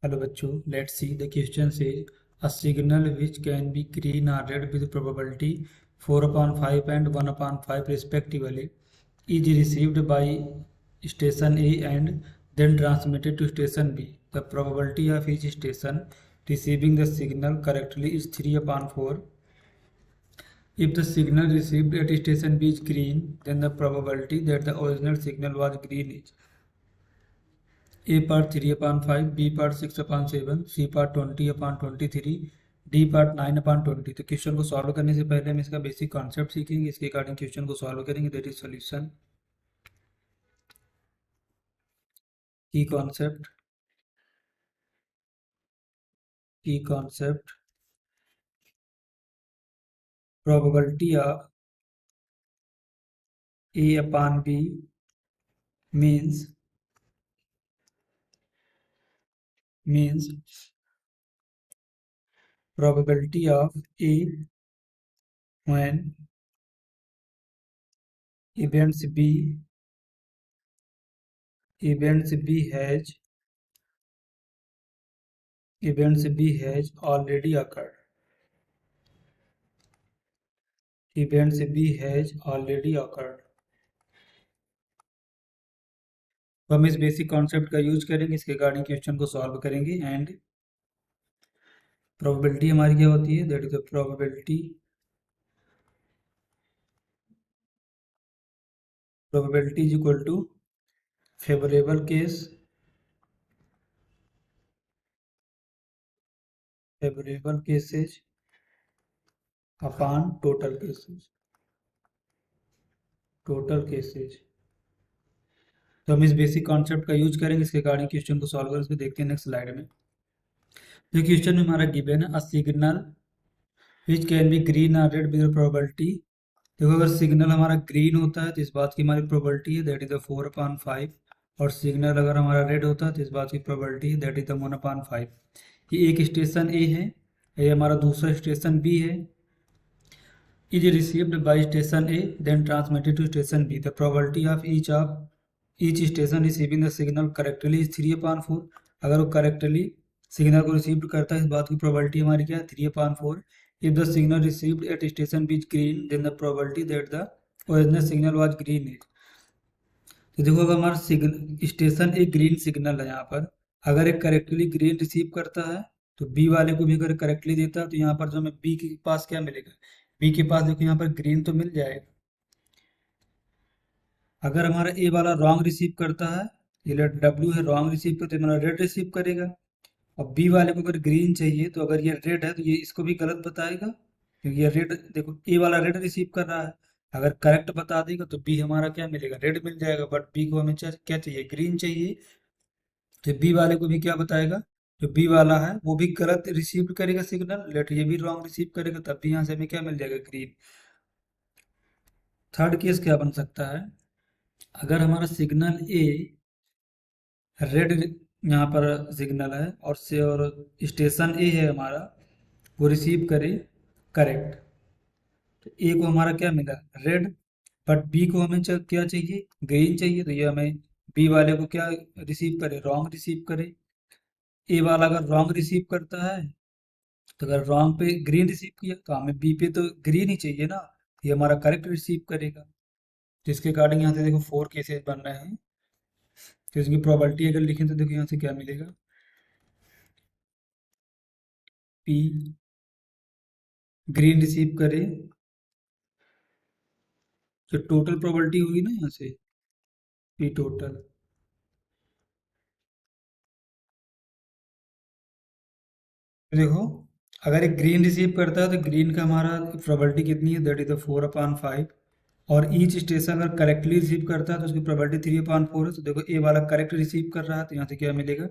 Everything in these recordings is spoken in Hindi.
Hello bachcho, let's see the question says a signal which can be green or red with probability 4 upon 5 and 1 upon 5 respectively is received by station A and then transmitted to station B. The probability of each station receiving the signal correctly is 3 upon 4. If the signal received at station B is green, then the probability that the original signal was green is A part 3 upon 5, B part 6 upon 7, C part 20 upon 23, D part 9 upon 20। तो क्वेश्चन को सॉल्व करने से पहले हम इसका बेसिक कॉन्सेप्ट सीखेंगे, इसके अकॉर्डिंग क्वेश्चन को सॉल्व करेंगे। That is solution. Key concept probability of A upon B means probability of A when events B has already occurred। तो हम इस बेसिक कॉन्सेप्ट का यूज करेंगे, इसके अकॉर्डिंग क्वेश्चन को सॉल्व करेंगे। एंड प्रोबेबिलिटी हमारी क्या होती है? That is the probability is equal to favourable cases upon total cases. तो हम इस बेसिक कॉन्सेप्ट का यूज करेंगे, इसके अकॉर्डिंग क्वेश्चन को सॉल्व करेंगे। देखते हैं नेक्स्ट स्लाइड में। जो क्वेश्चन में हमारा गिवन है, a signal which can be green और रेड विद प्रोबेबिलिटी। देखो, अगर सिग्नल हमारा ग्रीन होता है तो इस बात की हमारी प्रोबेबिलिटी है दैट इज द 4 अपॉन 5, और सिग्नल अगर हमारा रेड होता है तो इस बात की प्रोबेबिलिटी है दैट इज द 1 अपॉन 5। ये एक स्टेशन ए है, ये हमारा दूसरा स्टेशन बी है। Is received by station A then transmitted to station B. The probability of each station receiving the signal correctly is 3 upon 4। अगर वो करेक्टली सिग्नल को रिसीव करता है, इस बात की प्रोबेबिलिटी हमारी क्या है? 3 upon 4। If the signal received at station B is green, then the probability that the original signal was green is। तो देखो, अगर हमारा सिग्नल स्टेशन एक ग्रीन सिग्नल है, यहाँ पर अगर एक करेक्टली ग्रीन रिसीव करता है तो बी वाले को भी अगर करेक्टली देता है तो यहाँ पर जो हमें बी के पास क्या मिलेगा? बी के पास देखो यहाँ पर ग्रीन तो मिल जाएगा। अगर हमारा ए वाला रॉन्ग रिसीव करता है, ये डब्ल्यू है, रॉन्ग रिसीव करते हमारा रेड रिसीव करेगा। और बी वाले को अगर ग्रीन चाहिए तो अगर ये रेड है तो ये इसको भी गलत बताएगा, क्योंकि ये रेड, देखो ए वाला रेड रिसीव कर रहा है। अगर करेक्ट बता देगा तो बी हमारा क्या मिलेगा? रेड मिल जाएगा। बट बी को हमें क्या चाहिए? ग्रीन चाहिए। तो बी वाले को भी क्या बताएगा? जो बी वाला है वो भी गलत रिसीव करेगा सिग्नल, लेट ये भी रॉन्ग रिसीव करेगा, तब भी यहाँ से हमें क्या मिल जाएगा? ग्रीन। थर्ड केस क्या बन सकता है? अगर हमारा सिग्नल ए रेड, यहाँ पर सिग्नल है और स्टेशन ए है हमारा, वो रिसीव करे करेक्ट, तो ए को हमारा क्या मिला? रेड। बट बी को हमें क्या चाहिए? ग्रीन चाहिए। तो ये हमें बी वाले को क्या रिसीव करे? रॉन्ग रिसीव करे। ए वाला अगर रॉन्ग रिसीव करता है तो अगर रॉन्ग पे ग्रीन रिसीव किया तो हमें बी पे तो ग्रीन ही चाहिए ना, ये हमारा करेक्ट रिसीव करेगा। तो इसके अकॉर्डिंग यहाँ से देखो 4 केसेस बन रहे हैं। तो इसकी प्रोबेबिलिटी अगर लिखें तो देखो यहाँ से क्या मिलेगा? पी ग्रीन रिसीव करे, जो टोटल प्रोबेबिलिटी होगी ना यहाँ से, पी टोटल। देखो, अगर एक ग्रीन रिसीव करता है तो ग्रीन का हमारा प्रोबेबिलिटी कितनी है? That is the 4 upon 5। और ईच स्टेशन अगर करेक्टली रिसीव करता है तो उसकी प्रोबेबिलिटी 3 अपॉन 4 है। तो देखो, ए वाला करेक्ट रिसीव कर रहा है तो यहाँ से क्या मिलेगा?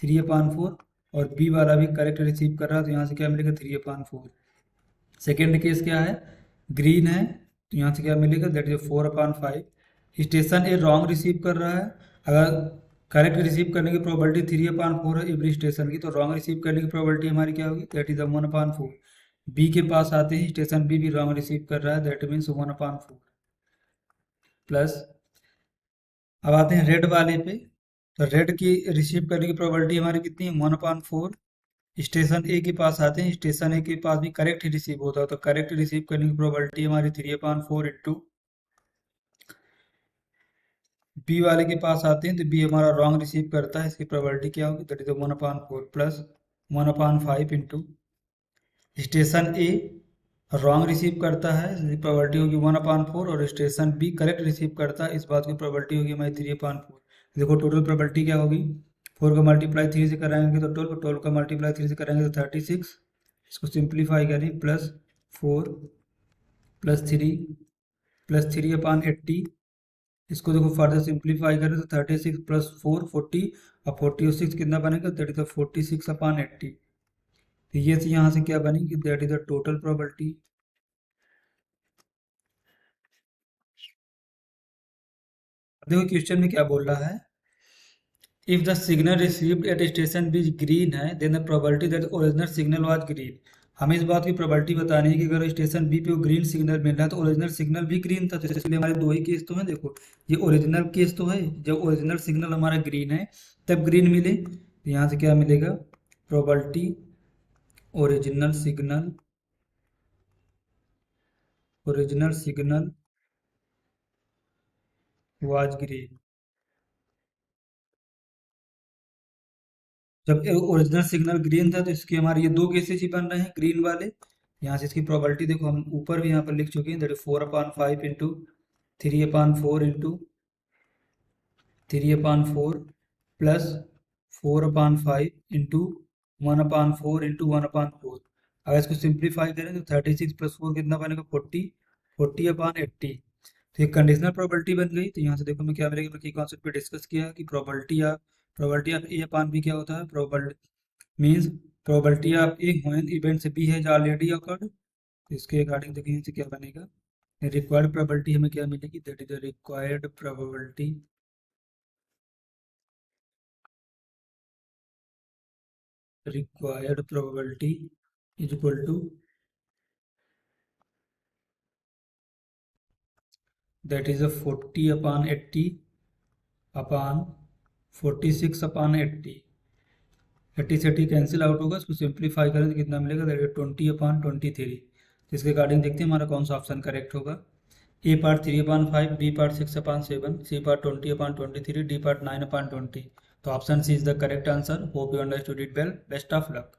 3 अपॉन 4। और बी वाला भी करेक्ट रिसीव कर रहा है तो यहाँ से क्या मिलेगा? 3 अपॉन 4। सेकेंड केस क्या है? ग्रीन है तो यहाँ से क्या मिलेगा? That is 4 upon 5। Station A wrong receive कर रहा है, अगर करेक्ट रिसीव करने की प्रोबेबिलिटी 3 अपॉन 4 है एवरी स्टेशन की, तो रॉन्ग रिसीव करने की प्रोबेबिलिटी हमारी क्या होगी? That is 1 upon 4। बी के पास आते ही स्टेशन बी भी रॉन्ग रिसीव कर रहा है, दैट मीन्स 1 अपॉन 4 प्लस। अब आते हैं रेड वाले पे। तो रेड की रिसीव करने की प्रोबेबिलिटी हमारी कितनी है 1/4। स्टेशन ए के पास आते हैं, स्टेशन ए के पास भी करेक्ट ही रिसीव होता है, तो करेक्ट रिसीव करने की प्रोबेबिलिटी हमारी 3/4 इंटू बी वाले के पास आते हैं तो बी हमारा रॉन्ग रिसीव करता है, इसकी प्रोबेबिलिटी क्या होगी, that is 1/4 plus 1/5 into station A wrong receive करता है, इसकी प्रोबेबिलिटी होगी 1/4 और स्टेशन बी करेक्ट रिसीव करता है, इस बात की प्रोबेबिलिटी होगी हमारी 3/4। देखो टोटल प्रोबेबिलिटी क्या होगी, 4 का मल्टीप्लाई 3 से कराएंगे तो 12, 12 का मल्टीप्लाई 3 से कराएंगे तो 36, इसको सिंप्लीफाई करें प्लस 4 प्लस 3 इसको देखो फर्दर सिंप्लीफाई करें तो 36 प्लस 4 40 और 40 और 6 कितना बनेगा, दैट इज 46/80। तो ये यहाँ से क्या बनेगी, that is the total probability. देखो क्वेश्चन में क्या बोल रहा है, if the signal received at station B green है then the probability that original signal was green. हमें इस बात की प्रोबेबिलिटी बतानी है कि अगर स्टेशन बी पे वो ग्रीन सिग्नल मिल रहा है तो ओरिजिनल सिग्नल भी ग्रीन था, तो इसलिए हमारे दो ही केस तो हैं। देखो ये ओरिजिनल केस तो है, जब ओरिजिनल सिग्नल हमारा ग्रीन है तब ग्रीन मिले, तो यहाँ से क्या मिलेगा, probability original signal was green. जब ओरिजिनल सिग्नल ग्रीन था तो इसके हमारे ये दो केसेस ही बन रहे हैं ग्रीन वाले। यहाँ से इसकी प्रोबेबिलिटी देखो हम ऊपर भी यहाँ पर लिख चुके हैं, that is 4/5 into 3/4 plus 4/5 into 1/4 अगर इसको सिंप्लीफाई करें तो 36 प्लस 4 कितना बनेगा 40/80। तो ये कंडीशनल प्रोबेबिलिटी बन गई। तो यहाँ से देखो मैं क्या मिलेगा, की कॉन्सेप्ट पे डिस्कस किया कि probability of A upon B क्या होता है, means probability of A when events B has already occurred. इसके अकॉर्डिंग देखिए इनसे क्या बनेगा, रिक्वायर्ड प्रोबेबिलिटी हमें क्या मिलेगी, that is the required probability is equal to that is 40/80 upon 46/80। 80 से 80 कैंसिल आउट होगा, इसको सिंप्लीफाई करें तो कितना मिलेगा, दैट इज 20/23। इसके अकॉर्डिंग देखते हैं हमारा कौन सा ऑप्शन करेक्ट होगा। A part 3/5, B part 6/7, C part 20/23, D part 9/20। तो option C is the correct answer. Hope you understood it well, best of luck.